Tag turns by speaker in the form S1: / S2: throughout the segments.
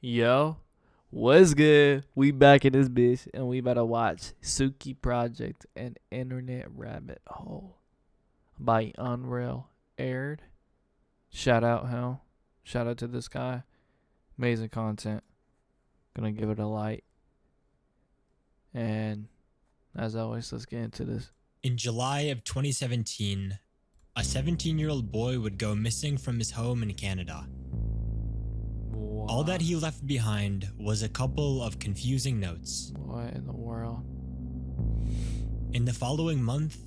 S1: Yo, what's good? We back in this bitch and we about to watch Tsuki Project and Internet Rabbit Hole by Unreal Aired. Shout out, hell. Shout out to this guy. Amazing content. Gonna give it a like. And as always, let's get into this.
S2: In July of 2017, a 17-year-old boy would go missing from his home in Canada. All that he left behind was a couple of confusing notes.
S1: What in the world?
S2: In the following month,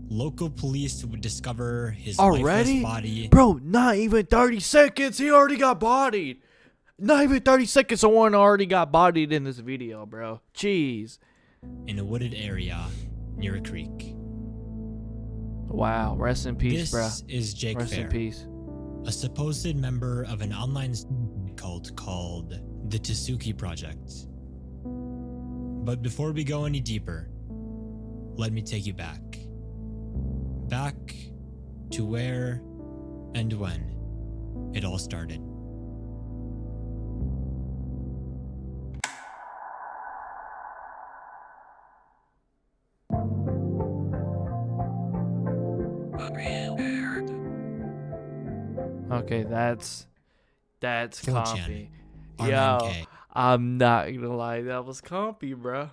S2: local police would discover his
S1: Already?
S2: lifeless body.
S1: Bro, not even 30 seconds. He already got bodied. Not even 30 seconds. Someone already got bodied in this video, bro. Jeez.
S2: In a wooded area near a creek.
S1: Wow. Rest in peace, bro.
S2: This is Jake
S1: Rest
S2: Fair,
S1: in peace.
S2: a supposed member of an online cult called the Tsuki Project. But before we go any deeper, let me take you back. Back to where and when it all started.
S1: Okay, that's
S2: 4chan,
S1: compy. Yo,
S2: R9K.
S1: I'm not gonna lie, that was compy, bro.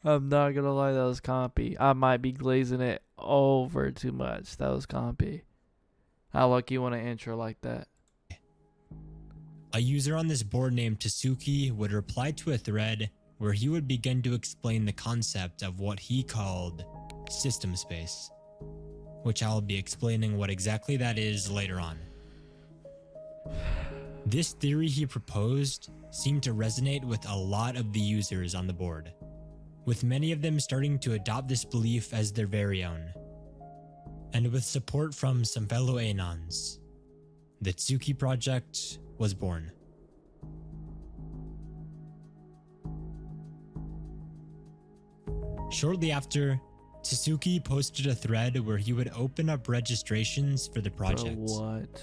S1: I'm not gonna lie, that was compy. I might be glazing it over too much. That was compy. How lucky you want an intro like that?
S2: A user on this board named Tsuki would reply to a thread where he would begin to explain the concept of what he called system space, which I'll be explaining what exactly that is later on. This theory he proposed seemed to resonate with a lot of the users on the board, with many of them starting to adopt this belief as their very own. And with support from some fellow Anons, the Tsuki Project was born. Shortly after, Tsuki posted a thread where he would open up registrations for the project.
S1: Bro, what?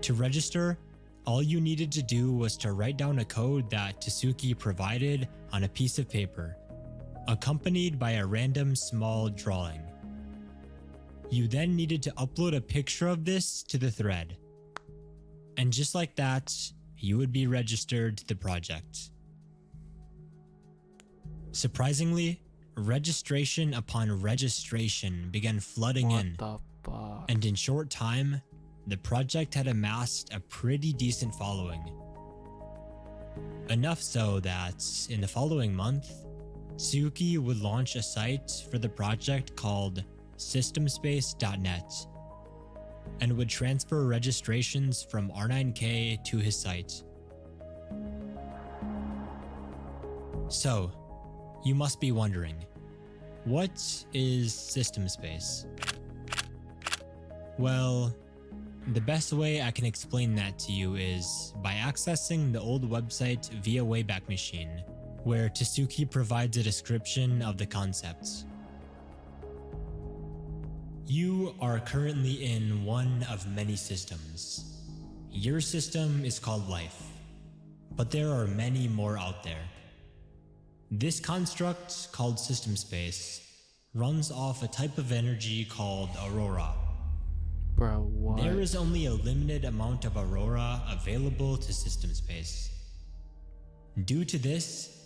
S2: To register, all you needed to do was to write down a code that Tsuki provided on a piece of paper, accompanied by a random small drawing. You then needed to upload a picture of this to the thread. And just like that, you would be registered to the project. Surprisingly, registration upon registration began flooding in,
S1: What the fuck?
S2: and in short time, the project had amassed a pretty decent following. Enough so that, in the following month, Tsuki would launch a site for the project called systemspace.net and would transfer registrations from R9K to his site. So, you must be wondering, what is system space? Well, the best way I can explain that to you is by accessing the old website via Wayback Machine, where Tsuki provides a description of the concept. You are currently in one of many systems. Your system is called life, but there are many more out there. This construct, called system space, runs off a type of energy called aurora.
S1: Bro, what?
S2: There is only a limited amount of aurora available to system space. Due to this,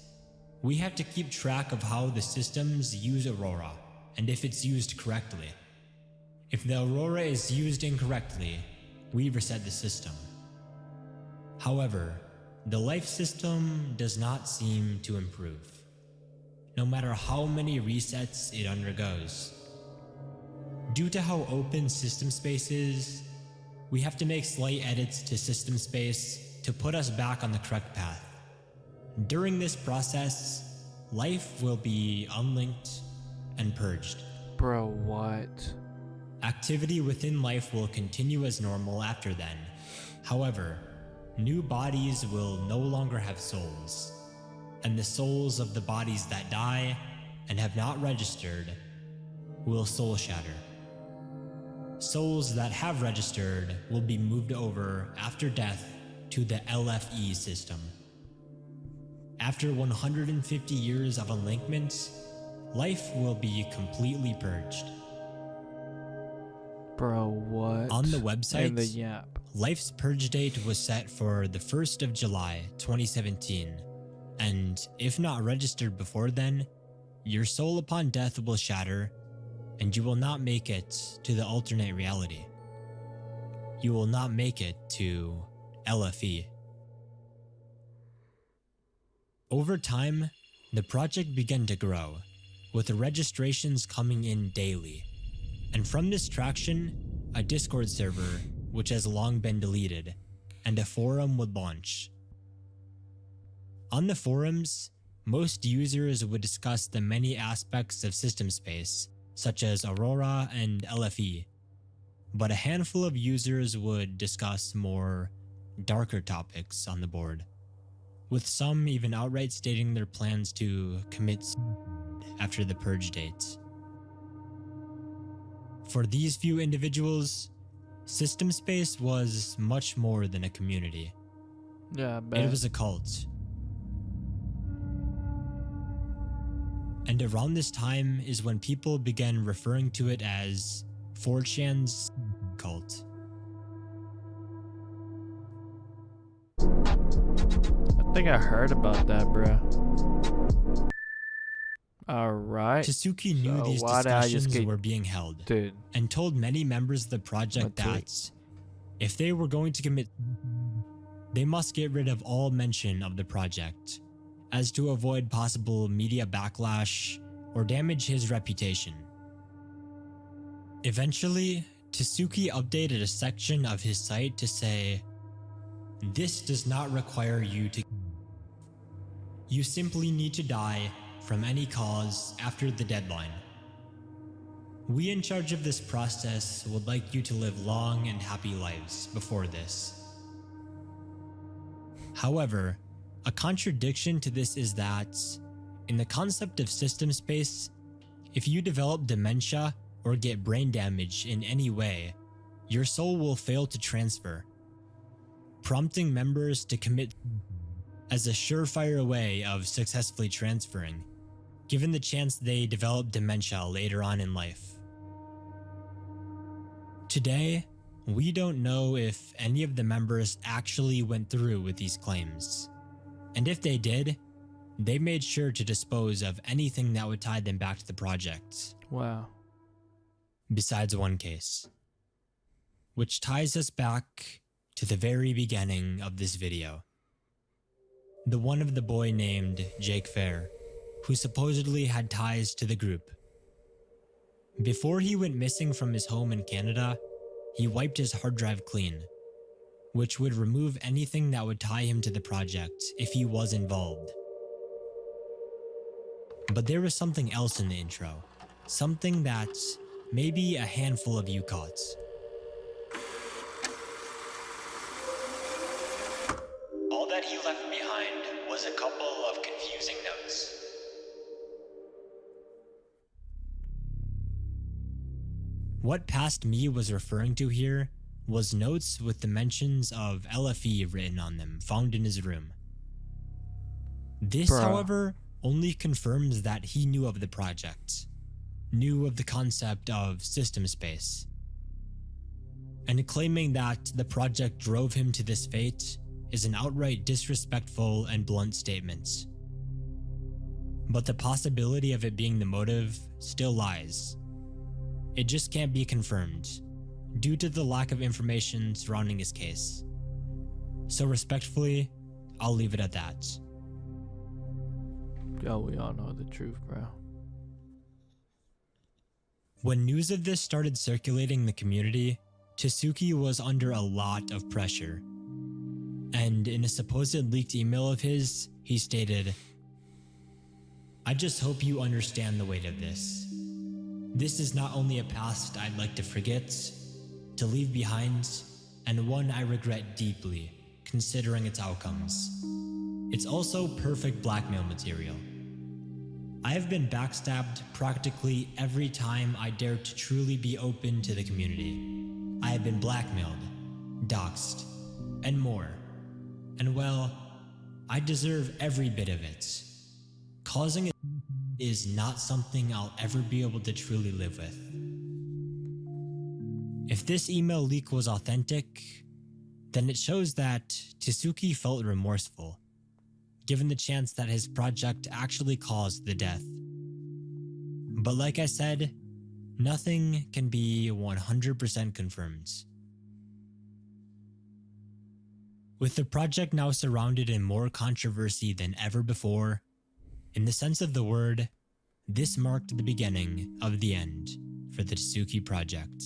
S2: we have to keep track of how the systems use aurora and if it's used correctly. If the aurora is used incorrectly, we reset the system. However, the life system does not seem to improve, no matter how many resets it undergoes. Due to how open system space is, we have to make slight edits to system space to put us back on the correct path. During this process, life will be unlinked and purged.
S1: Bro, what?
S2: Activity within life will continue as normal after then. However, new bodies will no longer have souls, and the souls of the bodies that die and have not registered will soul shatter. Souls that have registered will be moved over after death to the LFE system. After 150 years of unlinkment, life will be completely purged.
S1: Bro, what?
S2: On the website,
S1: And the yap.
S2: life's purge date was set for the 1st of July 2017, and if not registered before then, your soul upon death will shatter, and you will not make it to the alternate reality. You will not make it to LFE. Over time, the project began to grow, with the registrations coming in daily. And from this traction, a Discord server, which has long been deleted, and a forum would launch. On the forums, most users would discuss the many aspects of system space, such as Aurora and LFE, but a handful of users would discuss more darker topics on the board, with some even outright stating their plans to commit after the purge date. For these few individuals, system space was much more than a community.
S1: Yeah, I bet.
S2: It was a cult. And around this time is when people began referring to it as 4chan's cult.
S1: I think I heard about that, bro. Alright.
S2: Tsuki knew
S1: So
S2: these
S1: why did I just
S2: discussions
S1: get-
S2: were being held,
S1: Dude.
S2: and told many members of the project
S1: My
S2: that if they were going to commit, they must get rid of all mention of the project, as to avoid possible media backlash or damage his reputation. Eventually, Tsuki updated a section of his site to say, "This does not require you to. You simply need to die from any cause after the deadline. We in charge of this process would like you to live long and happy lives before this." However, a contradiction to this is that, in the concept of system space, if you develop dementia or get brain damage in any way, your soul will fail to transfer, prompting members to commit as a surefire way of successfully transferring, given the chance they develop dementia later on in life. Today, we don't know if any of the members actually went through with these claims. And if they did, they made sure to dispose of anything that would tie them back to the project.
S1: Wow.
S2: Besides one case. Which ties us back to the very beginning of this video. The one of the boy named Jake Fair, who supposedly had ties to the group. Before he went missing from his home in Canada, he wiped his hard drive clean, which would remove anything that would tie him to the project if he was involved. But there was something else in the intro, something that maybe a handful of you caught. All that he left behind was a couple of confusing notes. What Past Me was referring to here was notes with the mentions of LFE written on them found in his room. This,
S1: Bruh.
S2: however, only confirms that he knew of the project, knew of the concept of system space. And claiming that the project drove him to this fate is an outright disrespectful and blunt statement. But the possibility of it being the motive still lies. It just can't be confirmed, due to the lack of information surrounding his case. So respectfully, I'll leave it at that.
S1: Yo, we all know the truth, bro.
S2: When news of this started circulating in the community, Tsuki was under a lot of pressure. And in a supposed leaked email of his, he stated, "I just hope you understand the weight of this. This is not only a past I'd like to forget, to leave behind, and one I regret deeply, considering its outcomes. It's also perfect blackmail material. I have been backstabbed practically every time I dared to truly be open to the community. I have been blackmailed, doxxed, and more. And well, I deserve every bit of it. Causing it is not something I'll ever be able to truly live with. If this email leak was authentic, then it shows that Tsuki felt remorseful, given the chance that his project actually caused the death. But like I said, nothing can be 100% confirmed. With the project now surrounded in more controversy than ever before, in the sense of the word, this marked the beginning of the end for the Tsuki project.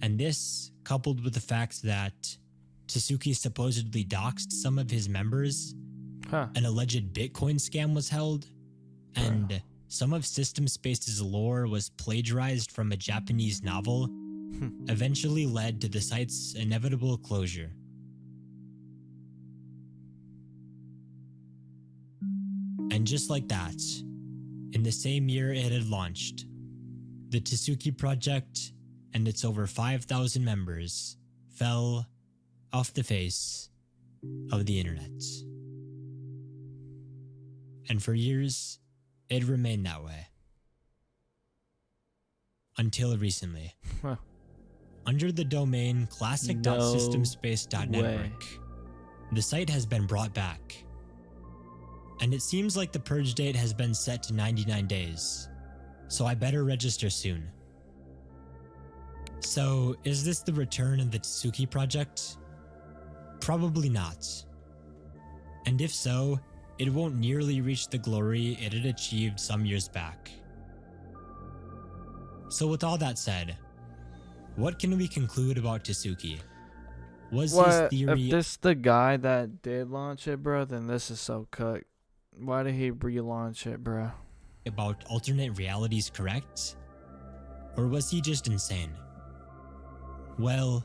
S2: And this, coupled with the fact that Tsuki supposedly doxed some of his members, an alleged Bitcoin scam was held, and some of System Space's lore was plagiarized from a Japanese novel, eventually led to the site's inevitable closure. And just like that, in the same year it had launched, the Tsuki project and its over 5,000 members fell off the face of the internet. And for years, it remained that way. Until recently. Under the domain classic.systemspace.network, the site has been brought back. And it seems like the purge date has been set to 99 days, so I better register soon. So, is this the return of the Tsuki project? Probably not. And if so, it won't nearly reach the glory it had achieved some years back. So with all that said, what can we conclude about Tsuki? Was his theory...
S1: If this the guy that did launch it, bro, then this is so cooked. Why did he relaunch it, bro?
S2: about alternate realities correct? Or was he just insane? Well,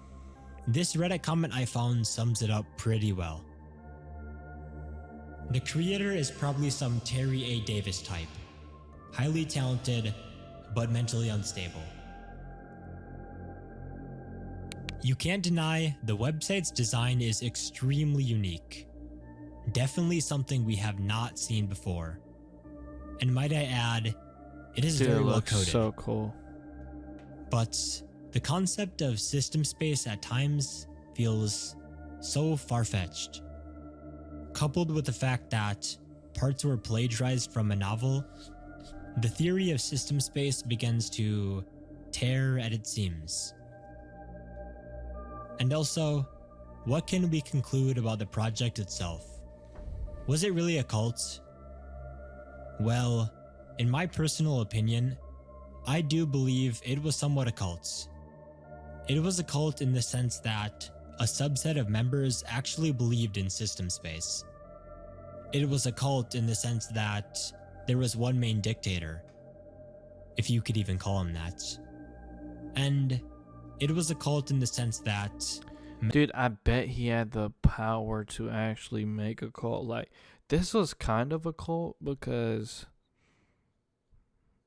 S2: this Reddit comment I found sums it up pretty well. The creator is probably some Terry A. Davis type, highly talented, but mentally unstable. You can't deny the website's design is extremely unique. Definitely something we have not seen before. And might I add, it is very well coded.
S1: So cool.
S2: But the concept of system space at times feels so far-fetched. Coupled with the fact that parts were plagiarized from a novel, the theory of system space begins to tear at its seams. And also, what can we conclude about the project itself? Was it really a cult? Well, in my personal opinion, I do believe it was somewhat a cult. It was a cult in the sense that a subset of members actually believed in system space. It was a cult in the sense that there was one main dictator, if you could even call him that. And it was a cult in the sense that...
S1: Dude, I bet he had the power to actually make a cult. Like, this was kind of a cult because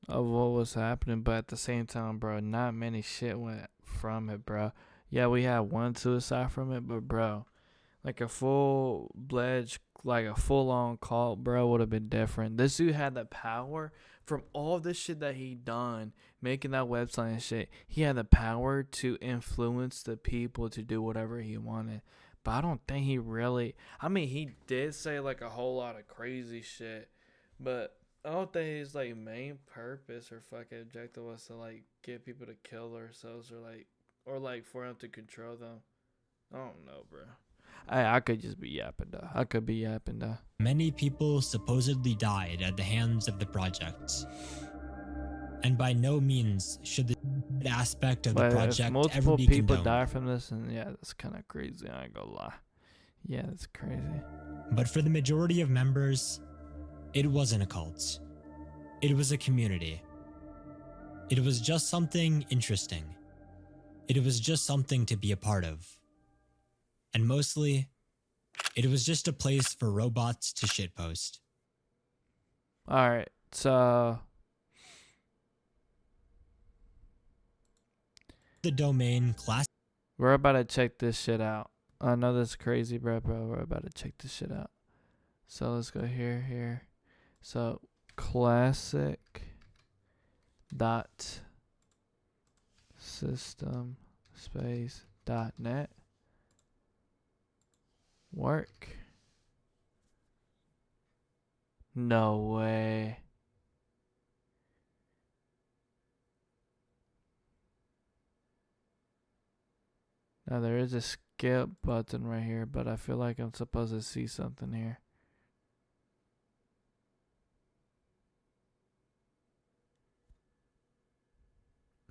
S1: of what was happening, but at the same time, bro, not many shit went from it, bro. Yeah, we had one suicide from it, but bro, like a full-fledged, like a full-on cult, bro, would have been different. This dude had the power from all this shit that he done, making that website and shit. He had the power to influence the people to do whatever he wanted. But I don't think he really... I mean, he did say, like, a whole lot of crazy shit. But I don't think his, like, main purpose or fucking objective was to, like, get people to kill themselves or for him to control them. I don't know, bro. I could just be yapping, though. I could be yapping, though.
S2: Many people supposedly died at the hands of the project. And by no means should the aspect of the project ever be condoned.
S1: Multiple people die from this, and yeah, that's kind of crazy. I ain't gonna lie. Yeah, that's crazy.
S2: But for the majority of members, it wasn't a cult. It was a community. It was just something interesting. It was just something to be a part of. And mostly, it was just a place for robots to shitpost.
S1: Alright, so...
S2: The domain class...
S1: We're about to check this shit out. I know that's crazy, bro, but we're about to check this shit out. So let's go here. So classic dot system space dot net work. No way. Now there is a skip button right here, but I feel like I'm supposed to see something here.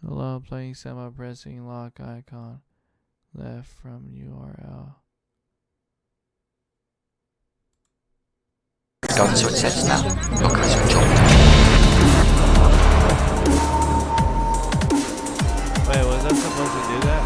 S1: Hello, playing semi pressing lock icon left from URL.
S3: Go to access now. Look at your job.
S1: Wait, was I supposed to do that?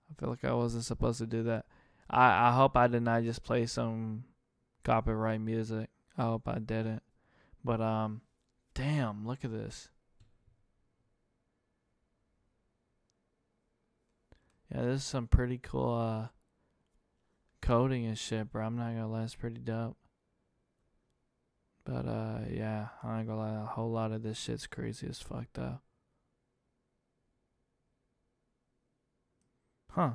S1: I feel like I wasn't supposed to do that. I hope I did not just play some copyright music. I hope I didn't. But damn, look at this. Yeah, this is some pretty cool coding and shit, bro. I'm not gonna lie, it's pretty dope. But yeah, I ain't gonna lie, a whole lot of this shit's crazy as fuck though. Huh.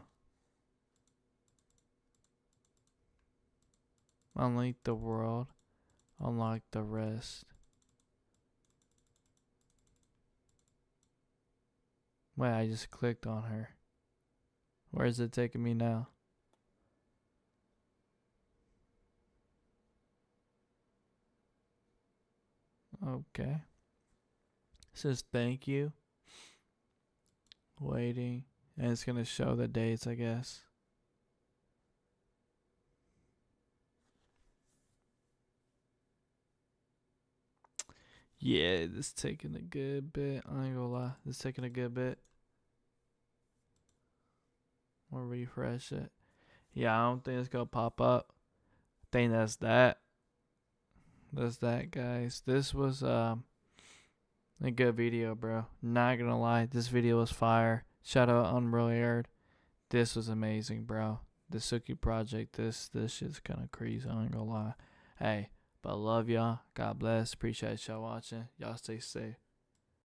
S1: Unlike the world, unlike the rest. Wait, I just clicked on her. Where is it taking me now? Okay. It says thank you. Waiting. And it's going to show the dates, I guess. Yeah, this taking a good bit. I ain't gonna lie. This taking a good bit. We'll refresh it. Yeah, I don't think it's gonna pop up. I think that's that. That's that, guys. This was a good video, bro. Not gonna lie, this video was fire. Shout out Unreal. This was amazing, bro. The Tsuki project, this shit's kind of crazy. I ain't gonna lie. Hey, but I love y'all. God bless. Appreciate y'all watching. Y'all stay safe.